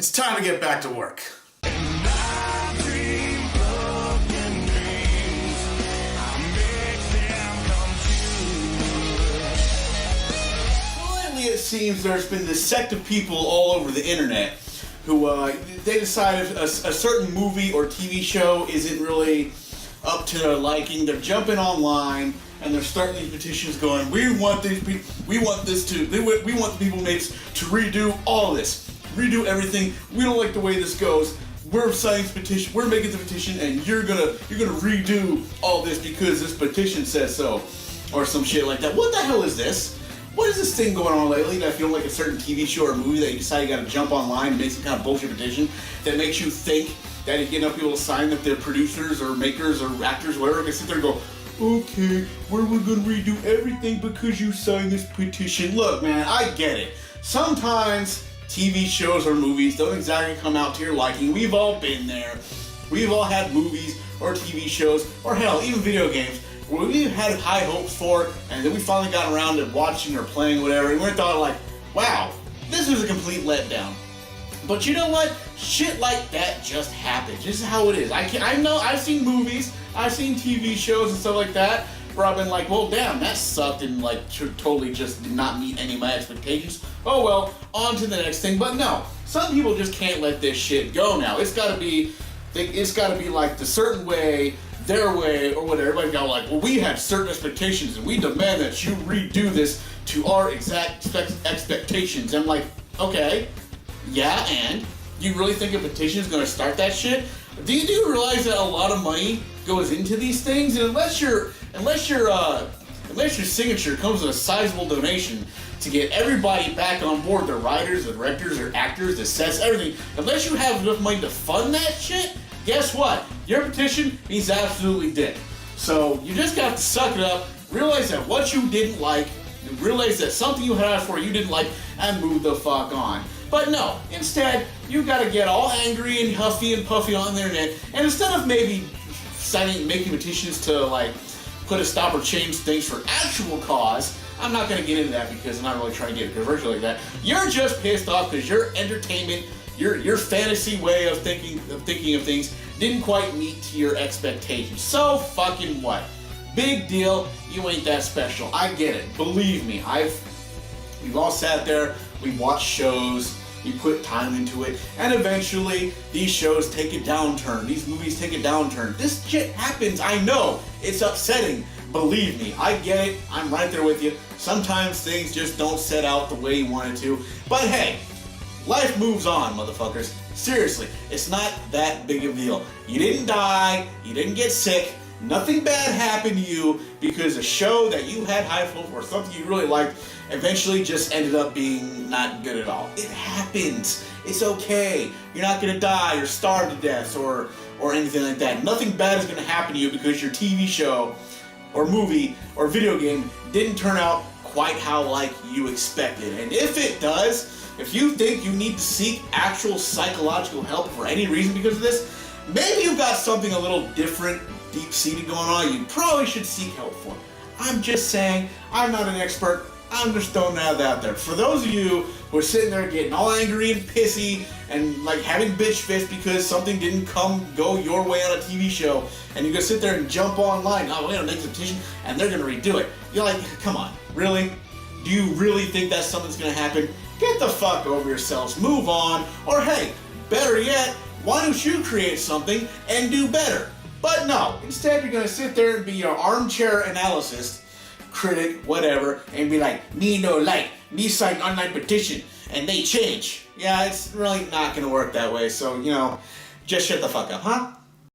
It's time to get back to work. Lately it seems there's been this sect of people all over the internet who they decide if a certain movie or TV show isn't really up to their liking. They're jumping online and they're starting these petitions going, we want the people mates to redo all this. Redo everything. We don't like the way this goes. We're signing this petition. We're making the petition, and you're gonna redo all this because this petition says so, or some shit like that. What the hell is this? What is this thing going on lately that if you don't like a certain TV show or movie that you decide you gotta jump online and make some kind of bullshit petition that makes you think that you get enough people to sign that they're producers or makers or actors, whatever, they sit there and go, okay, we're gonna redo everything because you signed this petition. Look, man, I get it. Sometimes TV shows or movies don't exactly come out to your liking. We've all been there. We've all had movies or TV shows, or hell, even video games, where we've had high hopes for, and then we finally got around to watching or playing whatever, and we thought like, wow, this was a complete letdown. But you know what? Shit like that just happens. This is how it is. I know I've seen movies, I've seen TV shows and stuff like that, where I've been like, well, damn, that sucked and like totally just did not meet any of my expectations. Oh well, on to the next thing. But no, some people just can't let this shit go now. It's gotta be like the certain way, their way, or whatever. Everybody got like, well, we have certain expectations and we demand that you redo this to our exact expectations. I'm like, okay, yeah, and you really think a petition is gonna start that shit? Do you realize that a lot of money goes into these things? And unless your signature comes with a sizable donation to get everybody back on board, the writers, the directors, the actors, the sets, everything, unless you have enough money to fund that shit, guess what? Your petition means absolutely dick. So you just got to suck it up, realize that what you didn't like, realize that something you had asked for you didn't like, and move the fuck on. But no, instead, you gotta get all angry and huffy and puffy on the internet, and instead of maybe making petitions to like put a stop or change things for actual cause, I'm not gonna get into that because I'm not really trying to get controversial like that. You're just pissed off because your entertainment, your fantasy way of thinking of things didn't quite meet your expectations. So fucking what? Big deal. You ain't that special. I get it. Believe me. We've all sat there. We watched shows. We put time into it, and eventually these shows take a downturn. These movies take a downturn. This shit happens. I know. It's upsetting. Believe me, I get it. I'm right there with you. Sometimes things just don't set out the way you wanted to. But hey, life moves on, motherfuckers. Seriously, it's not that big of a deal. You didn't die. You didn't get sick. Nothing bad happened to you because a show that you had high hopes for, something you really liked, eventually just ended up being not good at all. It happens. It's okay. You're not gonna die or starve to death or anything like that. Nothing bad is gonna happen to you because your TV show or movie or video game didn't turn out quite how like you expected. And if it does, if you think you need to seek actual psychological help for any reason because of this, maybe you've got something a little different, deep-seated going on, you probably should seek help for. I'm just saying, I'm not an expert, I'm just throwing that out there. For those of you who are sitting there getting all angry and pissy and like having bitch fist because something didn't go your way on a TV show, and you're gonna sit there and jump online, oh, we're gonna make a petition and they're gonna redo it. You're like, come on, really? Do you really think that's something that's gonna happen? Get the fuck over yourselves, move on, or hey, better yet, why don't you create something and do better? But no, instead you're gonna sit there and be your armchair analyst, critic, whatever, and be like, me no like, me sign online petition, and they change. Yeah, it's really not gonna work that way, so, just shut the fuck up, huh?